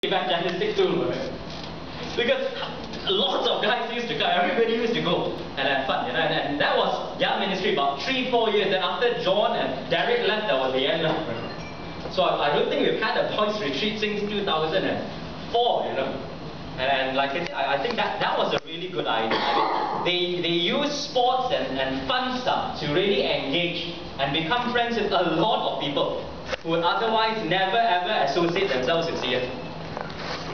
evangelistic tool, right? Because lots of guys used to go, everybody used to go and have fun, and that was young ministry about 3-4 years. Then after John and Derek left, that was the end. So I don't think we've had a boys retreat since 2004, And like I said, I think that was a really good idea. I mean, they use sports and fun stuff to really engage and become friends with a lot of people who would otherwise never ever associate themselves with CF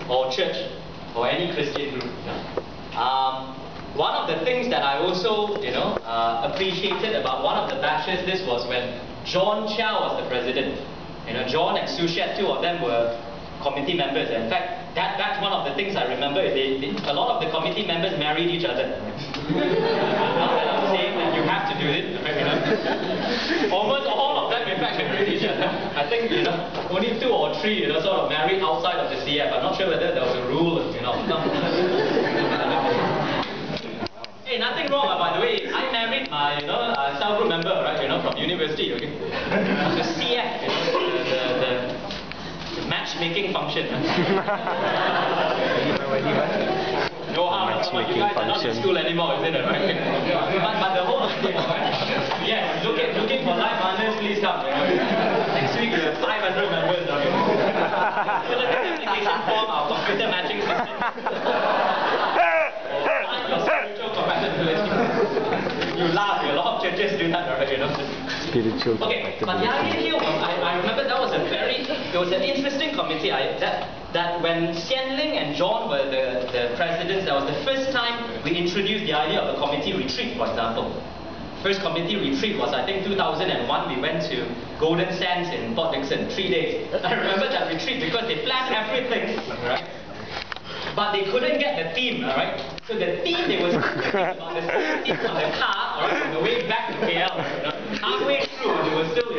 or church or any Christian group. One of the things that I also appreciated about one of the batches, this was when John Chow was the president. John and Sushat, two of them were committee members. In fact, that's one of the things I remember. A lot of the committee members married each other. Not that I'm saying that you have to do it. Almost all of them, in fact, married each other. I think only 2 or 3, sort of married outside of the CF. I'm not sure whether there was a rule, Hey, nothing wrong, by the way. I married my, cell group member, right, from university, okay? The CF, the matchmaking function. No harm, you guys are not in school anymore, is it? Right? But the whole thing, yes, looking for life partners, please come. Next week we have 500 members. Fill in the application form, our computer matching system. Find your spiritual compatibility. You laugh, a lot of churches do that, right? Spiritual. Okay, but the idea here was, I remember that was it was an interesting committee. That when Xian Ling and John were the presidents, that was the first time we introduced the idea of a committee retreat, for example. First committee retreat was, I think, 2001. We went to Golden Sands in Port Dickson, 3 days. I remember that retreat because they planned everything, right? But they couldn't get the theme, alright? So the theme, they were thinking about the safety of the car, alright, on the way back to KL. Halfway through, they were still,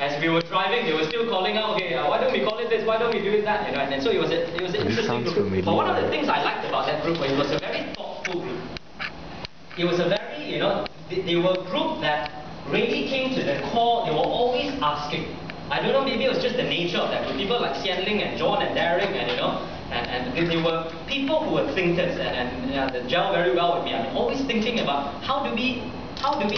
as we were driving, they were still calling out, okay, why don't we call it this, why don't we do it that, And so it was an interesting group. Familiar. But one of the things I liked about that group was it was a very thoughtful group. It was a very, they were a group that really came to the core. They were always asking. I don't know, maybe it was just the nature of that group. People like Xian Ling and John and Derek and they were people who were thinkers and they gel very well with me. I mean, always thinking about how do we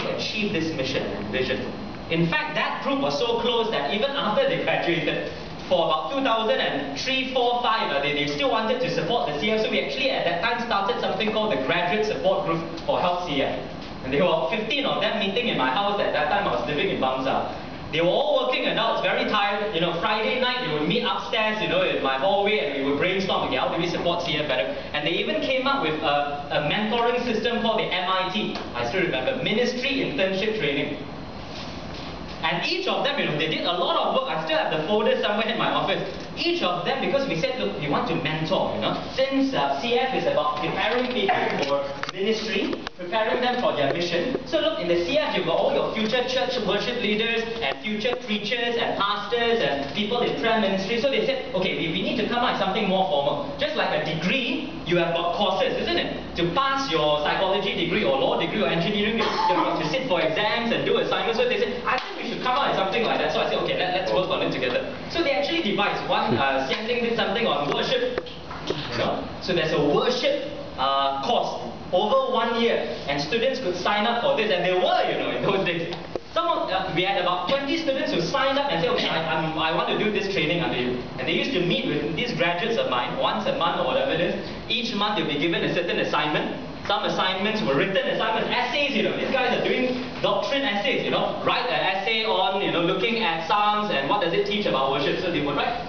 achieve this mission and vision. In fact, that group was so close that even after they graduated, for about 2003, 4, 5, they still wanted to support the CF. So we actually at that time started something called the Graduate Support Group for Health CF. And there were 15 of them meeting in my house. At that time I was living in Bangsa. They were all working adults, very tired. Friday night they would meet upstairs, in my hallway, and we would brainstorm, okay, how do we support CF better? And they even came up with a mentoring system called the MIT. I still remember, Ministry Internship Training. And each of them, they did a lot of work. I still have the folder somewhere in my office. Each of them, because we said, look, we want to mentor, Since CF is about preparing people for ministry, preparing them for their mission. So look, in the CF, you've got all your future church worship leaders and future preachers and pastors and people in prayer ministry. So they said, okay, we need to come up with something more formal. Just like a degree, you have got courses, isn't it? To pass your psychology degree or law degree or engineering, you have to sit for exams and do assignments. So they said, I think we should come up with something like that. So I said, okay, let's work on it together. So they actually devised one. Xian Ling did something on worship. So there's a worship course over 1 year, and students could sign up for this, and they were, in those days. We had about 20 students who signed up and said, okay, I want to do this training under you. And they used to meet with these graduates of mine once a month or whatever it is. Each month they'll be given a certain assignment. Some assignments were written assignments, essays, these guys are doing doctrine essays, write an essay on, looking at Psalms and what does it teach about worship. So they would write.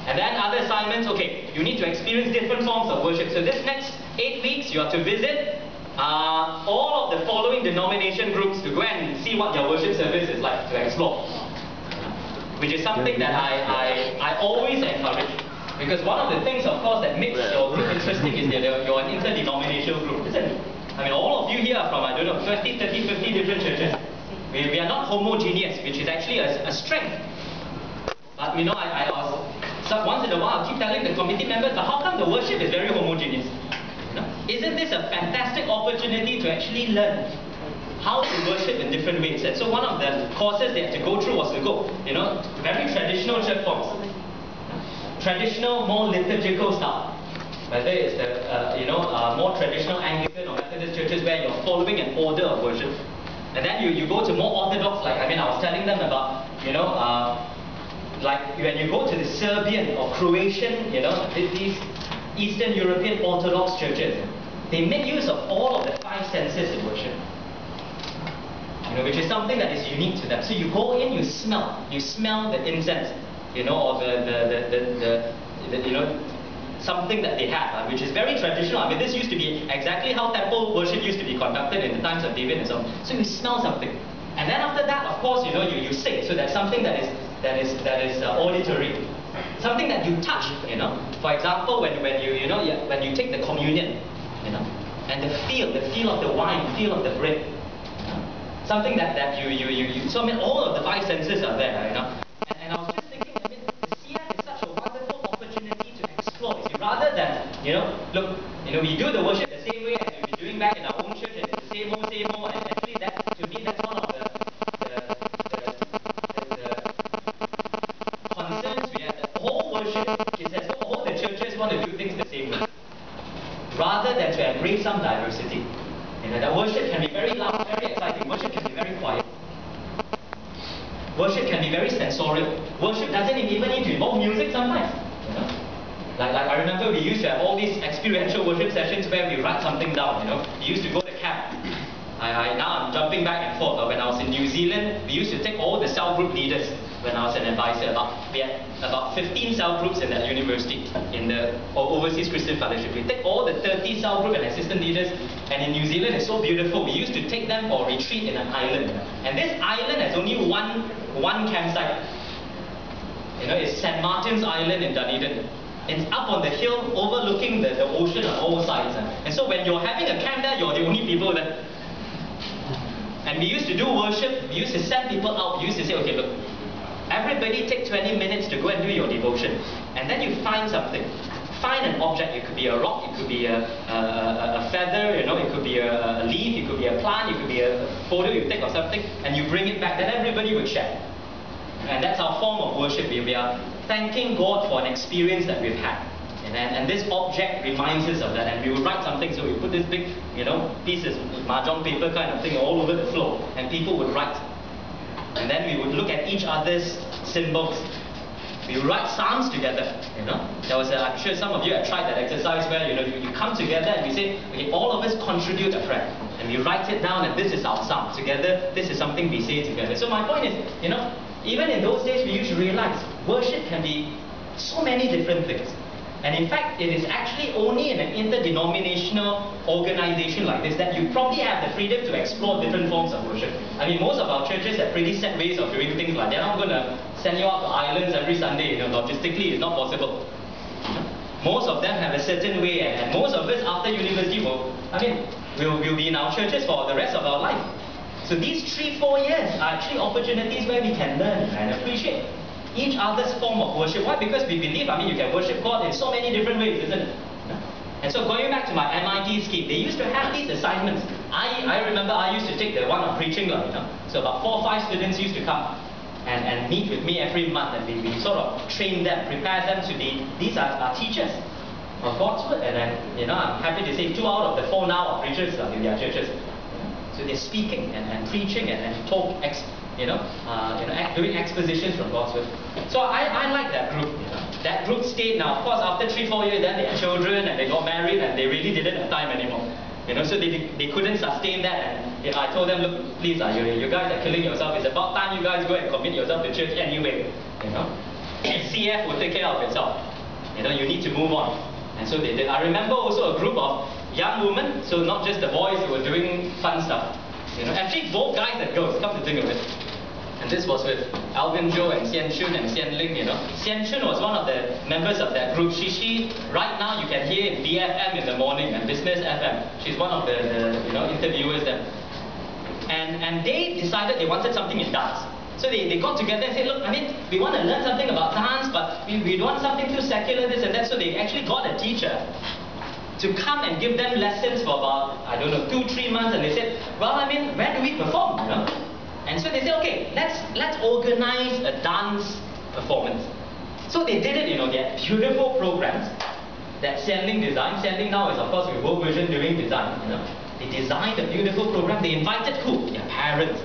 And then other assignments, okay, you need to experience different forms of worship. So this next 8 weeks, you have to visit all of the following denomination groups to go and see what their worship service is like, to explore. Which is something that I always encourage. Because one of the things, of course, that makes your group interesting is that you're an interdenominational group, isn't it? I mean, all of you here are from, 20, 30, 50 different churches. We are not homogeneous, which is actually a strength. But, I was... So once in a while, I keep telling the committee members, but how come the worship is very homogeneous? Isn't this a fantastic opportunity to actually learn how to worship in different ways? And so one of the courses they had to go through was to go, very traditional church forms. traditional, more liturgical style. Whether it's the more traditional Anglican or Methodist churches where you're following an order of worship. And then you go to more orthodox, like, I was telling them about, like when you go to the Serbian or Croatian, these Eastern European Orthodox churches, they make use of all of the five senses in worship. Which is something that is unique to them. So you go in, you smell the incense, or something that they have, which is very traditional. This used to be exactly how temple worship used to be conducted in the times of David and so on. So you smell something, and then after that, of course, you sing. So that's something that is auditory, something that you touch. For example, when you take the communion, and the feel of the wine, feel of the bread, something that you. So all of the five senses are there, And I was just thinking, the CF is such a wonderful opportunity to explore. Rather than, look, we do the worship the same way as we've been doing back in our own church, and it's the same old, and actually that, to me, that's one of the concerns we have. The whole worship is as though all the churches want to do things the same way, rather than to embrace some diversity. That worship can be very loud, very exciting. Worship can be very quiet. Worship can be very sensorial. Worship doesn't even need to involve music sometimes. Like I remember we used to have all these experiential worship sessions where we write something down. We used to go to camp. Now I'm jumping back and forth. When I was in New Zealand, we used to take all the cell group leaders. When I was an advisor, we had about 15 cell groups in that university, in the Overseas Christian Fellowship. We take all the 30 cell group and assistant leaders, and in New Zealand it's so beautiful. We used to take them for a retreat in an island, and this island has only one campsite. It's St. Martin's Island in Dunedin. It's up on the hill overlooking the ocean on all sides. And so when you're having a camp there, you're the only people there. And we used to do worship, we used to send people out, we used to say, okay, look, everybody take 20 minutes to go and do your devotion. And then you find something. Find an object. It could be a rock, it could be a feather, it could be a leaf, it could be a plant, it could be a photo you take or something, and you bring it back, then everybody would share. And that's our form of worship. We are thanking God for an experience that we've had. And this object reminds us of that. And we would write something, so we put this big, pieces, mahjong paper kind of thing all over the floor, and people would write. And then we would look at each other's symbols. We would write psalms together. There was I'm sure some of you have tried that exercise where you come together and we say, okay, all of us contribute a prayer, and we write it down, and this is our psalm together. This is something we say together. So my point is, even in those days, we used to realize worship can be so many different things. And in fact, it is actually only in an interdenominational organization like this that you probably have the freedom to explore different forms of worship. Most of our churches have pretty set ways of doing things like they're not going to send you out to islands every Sunday. Logistically, it's not possible. Most of them have a certain way, and most of us after university we'll be in our churches for the rest of our life. So these 3-4 years are actually opportunities where we can learn and appreciate each other's form of worship. Why? Because we believe, you can worship God in so many different ways, isn't it? And so going back to my MIT scheme, they used to have these assignments. I remember I used to take the one on preaching, So about 4 or 5 students used to come and meet with me every month, and we sort of train them, prepare them to be, these are our teachers of God's word. And then, I'm happy to say 2 out of the 4 now are preachers in their churches. So they're speaking and preaching and talk, doing expositions from God's word. So I like that group. That group stayed. Now, of course, after 3-4 years, then they had children and they got married and they really didn't have time anymore. So they couldn't sustain that. And I told them, look, please, you guys are killing yourself. It's about time you guys go and commit yourself to church anyway. CF will take care of itself. You need to move on. And so they did. I remember also a group of young women, so not just the boys who were doing fun stuff. Actually both guys and girls, come to think of it. And this was with Alvin Joe and Xian Chun and Xian Ling, Xian Chun was one of the members of that group. She right now you can hear in BFM in the morning and Business FM. She's one of the interviewers there. And they decided they wanted something in dance. So they got together and said, look, we want to learn something about dance, but we don't want something too secular, this and that. So they actually got a teacher to come and give them lessons for about, 2-3 months. And they said, well, where do we perform? And so they said, okay, let's organize a dance performance. So they did it, they had beautiful programs that Xianling designed. Xianling now is, of course, with World Vision doing design. They designed a beautiful program. They invited who? Their parents,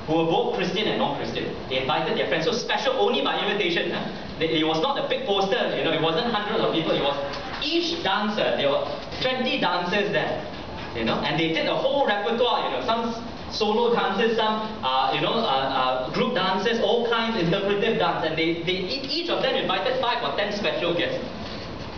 who were both Christian and non-Christian. They invited their friends. So special only by invitation. It was not a big poster, it wasn't hundreds of people. It was each dancer. There were 20 dancers there, and they did a whole repertoire, some solo dances, some, group dances, all kinds, interpretive dance. And each of them invited 5 or 10 special guests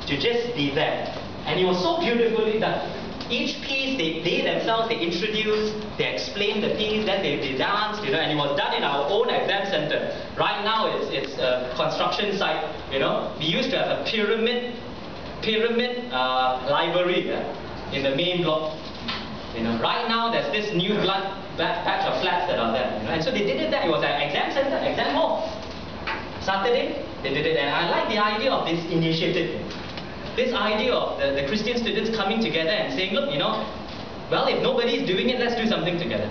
to just be there. And it was so beautifully done. Each piece, they themselves, they introduced, they explained the piece, then they danced, and it was done in our own exam center. Right now, it's a construction site, We used to have a pyramid library in the main block. Right now, there's this new batch of flats that are there. And so they did it there. It was an exam center, exam hall. Saturday, they did it, and I like the idea of this initiative. This idea of the Christian students coming together and saying, look, well, if nobody is doing it, let's do something together.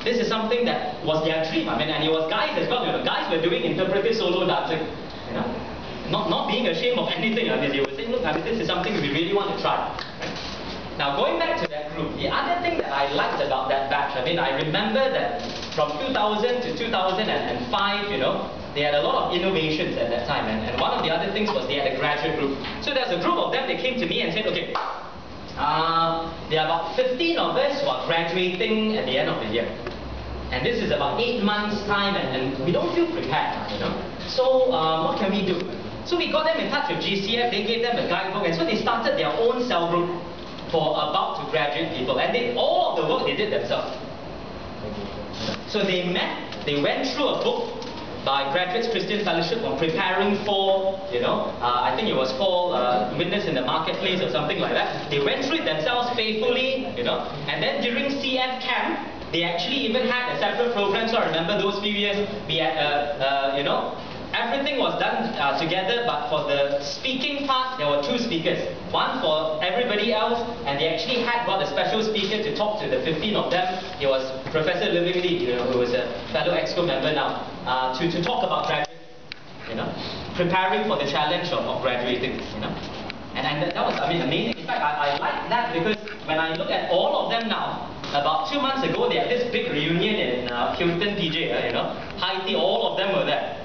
This is something that was their dream. And it was guys as well. Guys were doing interpretive solo dancing. Not being ashamed of anything. They were saying, look, this is something we really want to try. Now, going back to that group, the other thing that I liked about that batch, I remember that from 2000 to 2005, they had a lot of innovations at that time, and one of the other things was they had a graduate group. So there's a group of them, they came to me and said, okay, there are about 15 of us who are graduating at the end of the year. And this is about 8 months' time, and we don't feel prepared, So what can we do? So we got them in touch with GCF, they gave them a guidebook, and so they started their own cell group for about to graduate people. And all of the work they did themselves. So they met, they went through a book by Graduates Christian Fellowship on preparing for, I think it was called Witness in the Marketplace or something like that. They went through it themselves faithfully, and then during CF camp, they actually even had a separate program. So I remember those few years, we had, everything was done together, but for the speaking part, there were 2 speakers. One for everybody else, and they actually got a special speaker to talk to the 15 of them. It was Professor Living Lee, who was a fellow EXCO member now, to talk about graduating, preparing for the challenge of graduating, And that was, amazing. In fact, I like that because when I look at all of them now, about 2 months ago, they had this big reunion in Hilton PJ, high tea, all of them were there.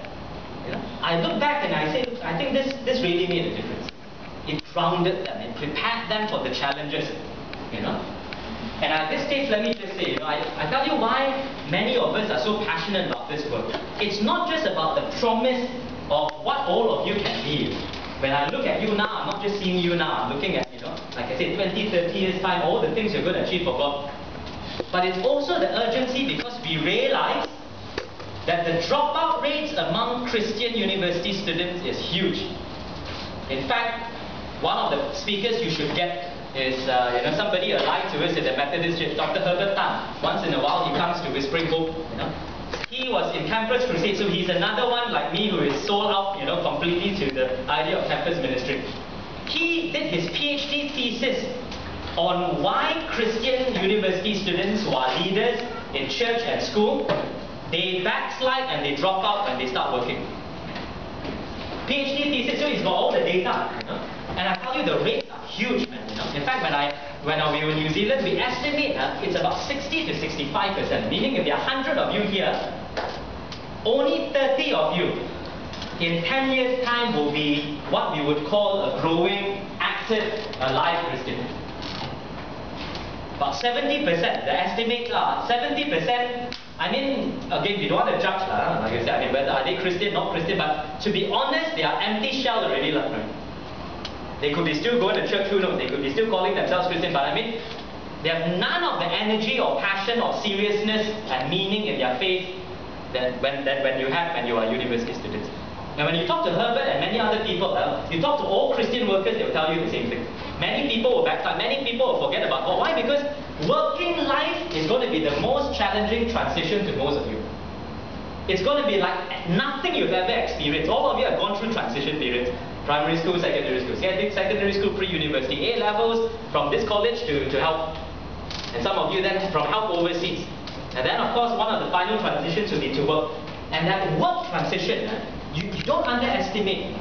I look back and I say, I think this really made a difference. It grounded them, it prepared them for the challenges, And at this stage, let me just say, I tell you why many of us are so passionate about this work. It's not just about the promise of what all of you can be. When I look at you now, I'm not just seeing you now, I'm looking at, like I said, 20, 30 years time, all the things you're going to achieve for God. But it's also the urgency because we realize that the dropout rates among Christian university students is huge. In fact, one of the speakers you should get is, somebody alive to us at the Methodist Church, Dr. Herbert Tan. Once in a while he comes to Whispering Hope, He was in Campus Crusade, so he's another one like me who is sold out, completely to the idea of campus ministry. He did his PhD thesis on why Christian university students who are leaders in church and school, they backslide and they drop out when they start working. PhD thesis, so he's got all the data, And I tell you, the rates are huge, man. In fact, when we were in New Zealand, we estimate it's about 60 to 65%. Meaning, if there are 100 of you here, only 30 of you in 10 years' time will be what we would call a growing, active, alive Christian. About 70%, the estimates are 70%. Again, we don't want to judge, like I said, whether are they Christian, not Christian, but to be honest, they are empty shell already, right? They could be still going to church, who knows? They could be still calling themselves Christian, but they have none of the energy or passion or seriousness and meaning in their faith when you are university students. And when you talk to Herbert and many other people, you talk to all Christian workers, they will tell you the same thing. Many people will backslide, many people will forget about God. Why? Because working life is going to be the most challenging transition to most of you. It's going to be like nothing you've ever experienced. All of you have gone through transition periods. Primary school, secondary school. Secondary school, pre-university, A-levels, from this college to help. And some of you then from help overseas. And then of course one of the final transitions will be to work. And that work transition you don't underestimate